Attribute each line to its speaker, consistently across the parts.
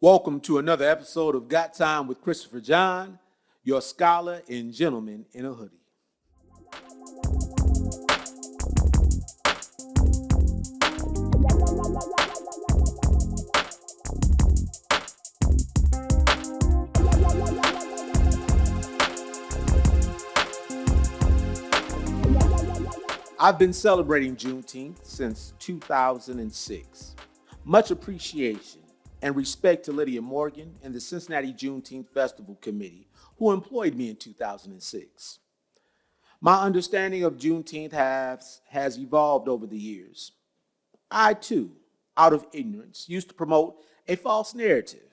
Speaker 1: Welcome to another episode of Got Time with Christopher John, your scholar and gentleman in a hoodie. I've been celebrating Juneteenth since 2006. Much appreciation and respect to Lydia Morgan and the Cincinnati Juneteenth Festival Committee, who employed me in 2006. My understanding of Juneteenth has evolved over the years. I, too, out of ignorance, used to promote a false narrative,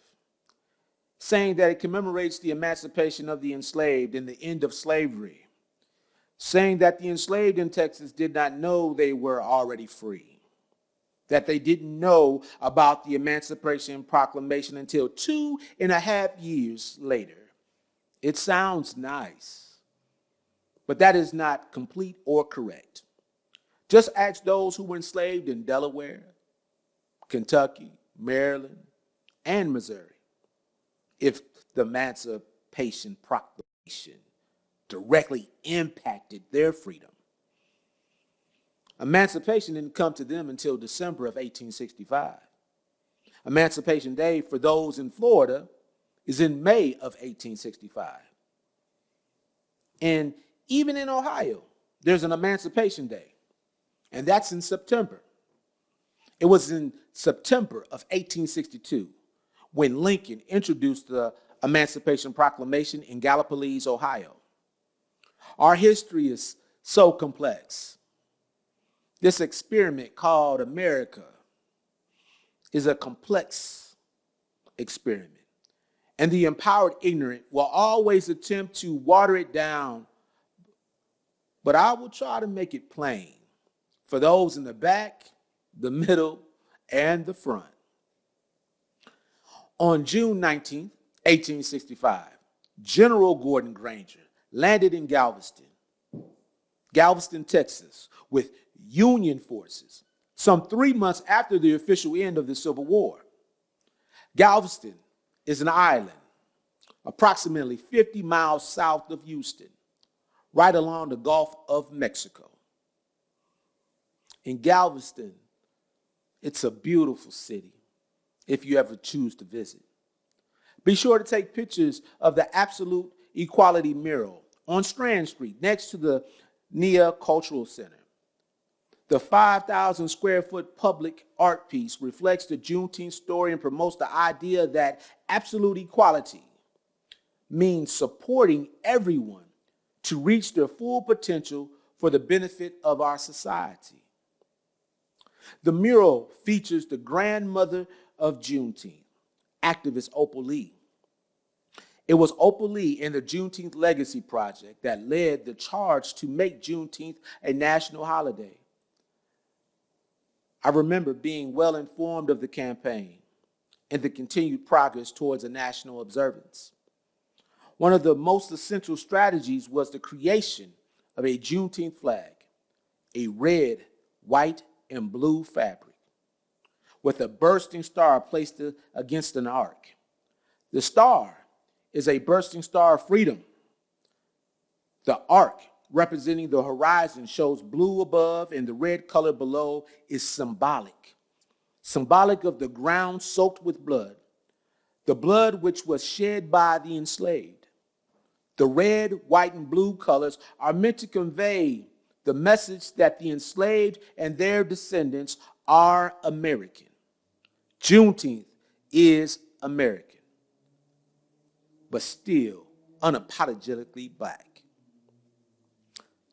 Speaker 1: saying that it commemorates the emancipation of the enslaved and the end of slavery, saying that the enslaved in Texas did not know they were already free, that they didn't know about the Emancipation Proclamation until 2.5 years later. It sounds nice, but that is not complete or correct. Just ask those who were enslaved in Delaware, Kentucky, Maryland, and Missouri if the Emancipation Proclamation directly impacted their freedom. Emancipation didn't come to them until December of 1865. Emancipation Day for those in Florida is in May of 1865. And even in Ohio, there's an Emancipation Day, and that's in September. It was in September of 1862 when Lincoln introduced the Emancipation Proclamation in Gallipolis, Ohio. Our history is so complex. This experiment called America is a complex experiment, and the empowered ignorant will always attempt to water it down, but I will try to make it plain for those in the back, the middle, and the front. On June 19th, 1865, General Gordon Granger landed in Galveston, Texas, with Union forces, some 3 months after the official end of the Civil War. Galveston is an island approximately 50 miles south of Houston, right along the Gulf of Mexico. In Galveston, it's a beautiful city if you ever choose to visit. Be sure to take pictures of the Absolute Equality mural on Strand Street next to the NIA Cultural Center. The 5,000 square foot public art piece reflects the Juneteenth story and promotes the idea that absolute equality means supporting everyone to reach their full potential for the benefit of our society. The mural features the grandmother of Juneteenth, activist Opal Lee. It was Opal Lee and the Juneteenth Legacy Project that led the charge to make Juneteenth a national holiday. I remember being well informed of the campaign and the continued progress towards a national observance. One of the most essential strategies was the creation of a Juneteenth flag, a red, white, and blue fabric, with a bursting star placed against an arc. The star is a bursting star of freedom. The arc representing the horizon shows blue above, and the red color below is symbolic of the ground soaked with blood, the blood which was shed by the enslaved. The red, white, and blue colors are meant to convey the message that the enslaved and their descendants are American. Juneteenth is American, but still unapologetically Black.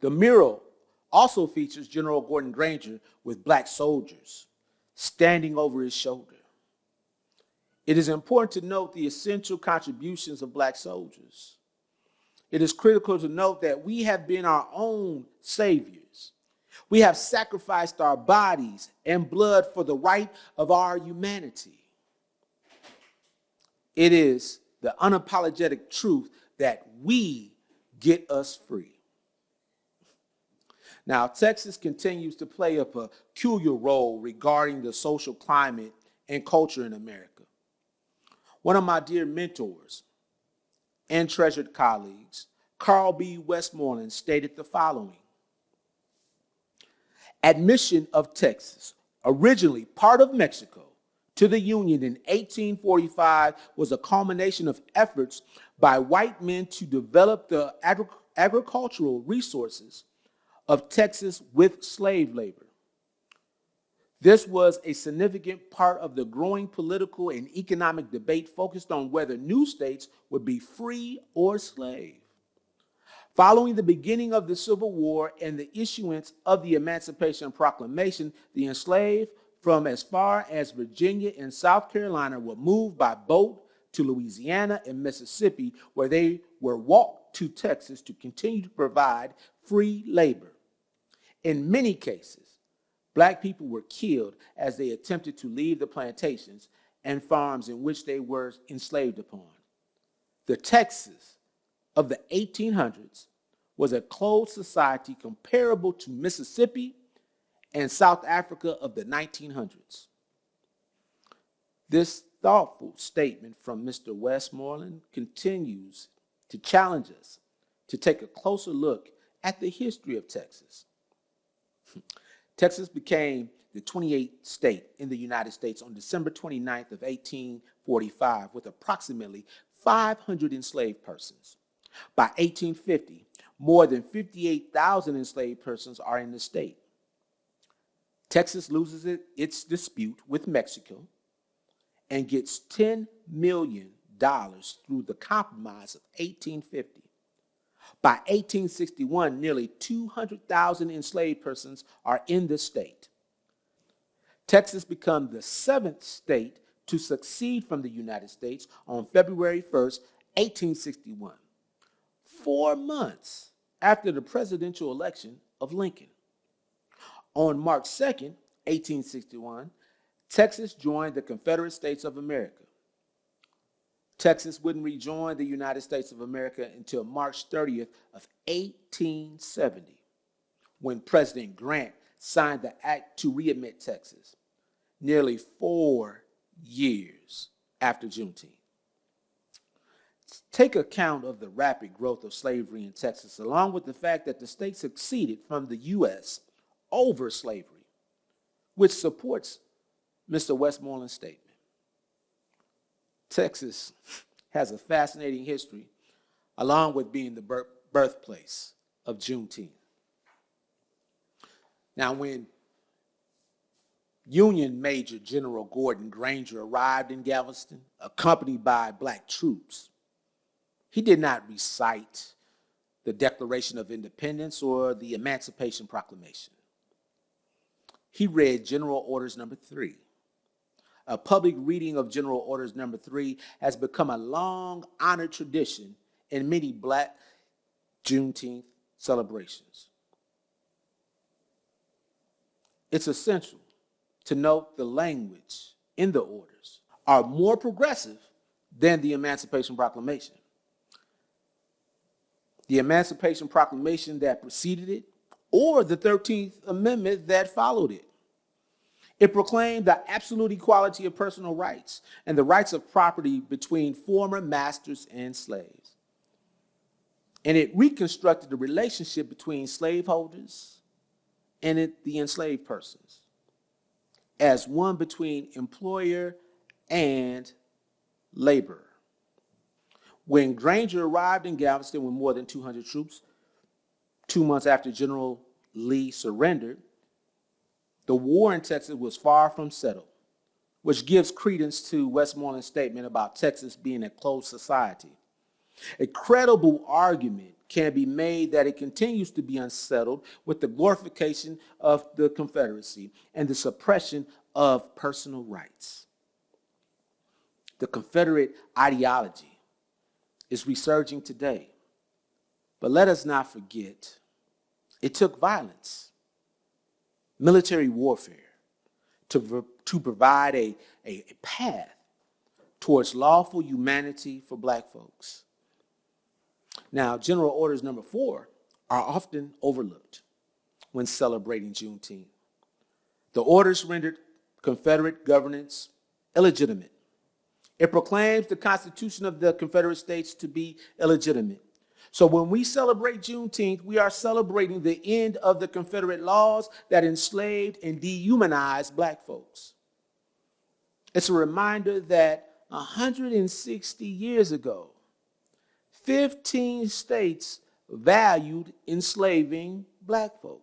Speaker 1: The mural also features General Gordon Granger with Black soldiers standing over his shoulder. It is important to note the essential contributions of Black soldiers. It is critical to note that we have been our own saviors. We have sacrificed our bodies and blood for the right of our humanity. It is the unapologetic truth that we get us free. Now, Texas continues to play a peculiar role regarding the social climate and culture in America. One of my dear mentors and treasured colleagues, Carl B. Westmoreland, stated the following: admission of Texas, originally part of Mexico, to the Union in 1845 was a culmination of efforts by white men to develop the agricultural resources of Texas with slave labor. This was a significant part of the growing political and economic debate focused on whether new states would be free or slave. Following the beginning of the Civil War and the issuance of the Emancipation Proclamation, the enslaved from as far as Virginia and South Carolina were moved by boat to Louisiana and Mississippi, where they were walked to Texas to continue to provide free labor. In many cases, Black people were killed as they attempted to leave the plantations and farms in which they were enslaved upon. The Texas of the 1800s was a closed society comparable to Mississippi and South Africa of the 1900s. This thoughtful statement from Mr. Westmoreland continues to challenge us to take a closer look at the history of Texas. Texas became the 28th state in the United States on December 29th of 1845 with approximately 500 enslaved persons. By 1850, more than 58,000 enslaved persons are in the state. Texas loses its dispute with Mexico and gets $10 million through the Compromise of 1850. By 1861, nearly 200,000 enslaved persons are in the state. Texas becomes the 7th state to secede from the United States on February 1st, 1861, 4 months after the presidential election of Lincoln. On March 2nd, 1861, Texas joined the Confederate States of America. Texas wouldn't rejoin the United States of America until March 30th of 1870, when President Grant signed the act to readmit Texas, nearly 4 years after Juneteenth. Take account of the rapid growth of slavery in Texas, along with the fact that the state succeeded from the U.S. over slavery, which supports Mr. Westmoreland's statement. Texas has a fascinating history, along with being the birthplace of Juneteenth. Now, when Union Major General Gordon Granger arrived in Galveston, accompanied by Black troops, he did not recite the Declaration of Independence or the Emancipation Proclamation. He read General Orders Number 3. A public reading of General Orders Number 3 has become a long-honored tradition in many Black Juneteenth celebrations. It's essential to note the language in the orders are more progressive than the Emancipation Proclamation. The Emancipation Proclamation that preceded it, or the 13th Amendment that followed it. It proclaimed the absolute equality of personal rights and the rights of property between former masters and slaves. And it reconstructed the relationship between slaveholders and the enslaved persons as one between employer and laborer. When Granger arrived in Galveston with more than 200 troops, 2 months after General Lee surrendered, the war in Texas was far from settled, which gives credence to Westmoreland's statement about Texas being a closed society. A credible argument can be made that it continues to be unsettled with the glorification of the Confederacy and the suppression of personal rights. The Confederate ideology is resurging today, but let us not forget it took violence, military warfare, to provide a path towards lawful humanity for Black folks. Now, General Orders Number 4 are often overlooked when celebrating Juneteenth. The orders rendered Confederate governance illegitimate It proclaims the Constitution of the Confederate States to be illegitimate. So when we celebrate Juneteenth, we are celebrating the end of the Confederate laws that enslaved and dehumanized Black folks. It's a reminder that 160 years ago, 15 states valued enslaving Black folk.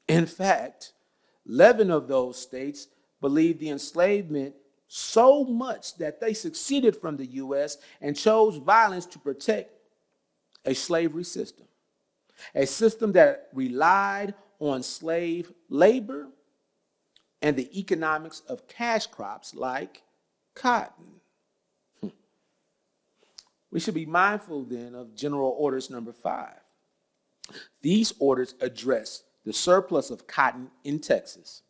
Speaker 1: In fact, 11 of those states believed the enslavement so much that they seceded from the U.S. and chose violence to protect a slavery system, a system that relied on slave labor and the economics of cash crops like cotton. We should be mindful then of General Orders number 5. These orders address the surplus of cotton in Texas.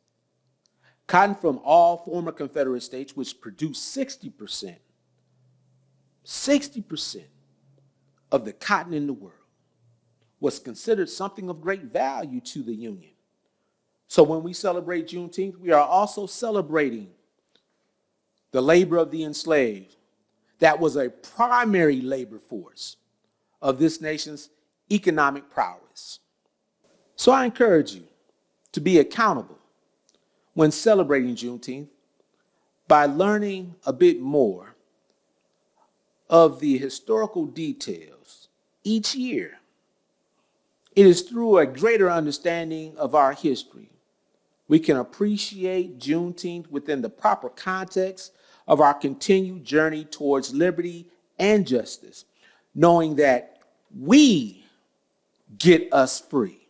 Speaker 1: Cotton from all former Confederate states, which produced 60% of the cotton in the world, was considered something of great value to the Union. So when we celebrate Juneteenth, we are also celebrating the labor of the enslaved. That was a primary labor force of this nation's economic prowess. So I encourage you to be accountable when celebrating Juneteenth by learning a bit more of the historical details each year. It is through a greater understanding of our history we can appreciate Juneteenth within the proper context of our continued journey towards liberty and justice, knowing that we get us free.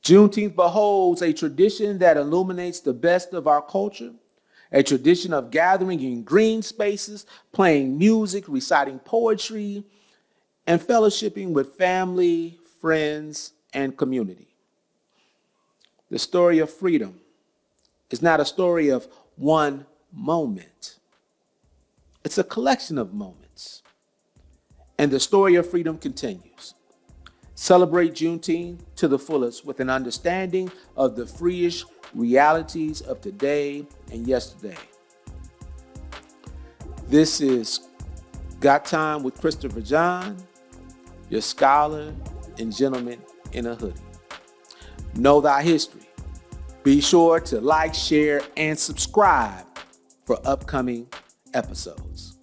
Speaker 1: Juneteenth beholds a tradition that illuminates the best of our culture, a tradition of gathering in green spaces, playing music, reciting poetry, and fellowshipping with family, friends, and community. The story of freedom is not a story of one moment. It's a collection of moments. And the story of freedom continues. Celebrate Juneteenth to the fullest with an understanding of the freeish realities of today and yesterday. This is Got Time with Christopher John, your scholar and gentleman in a hoodie. Know thy history. Be sure to like, share, and subscribe for upcoming episodes.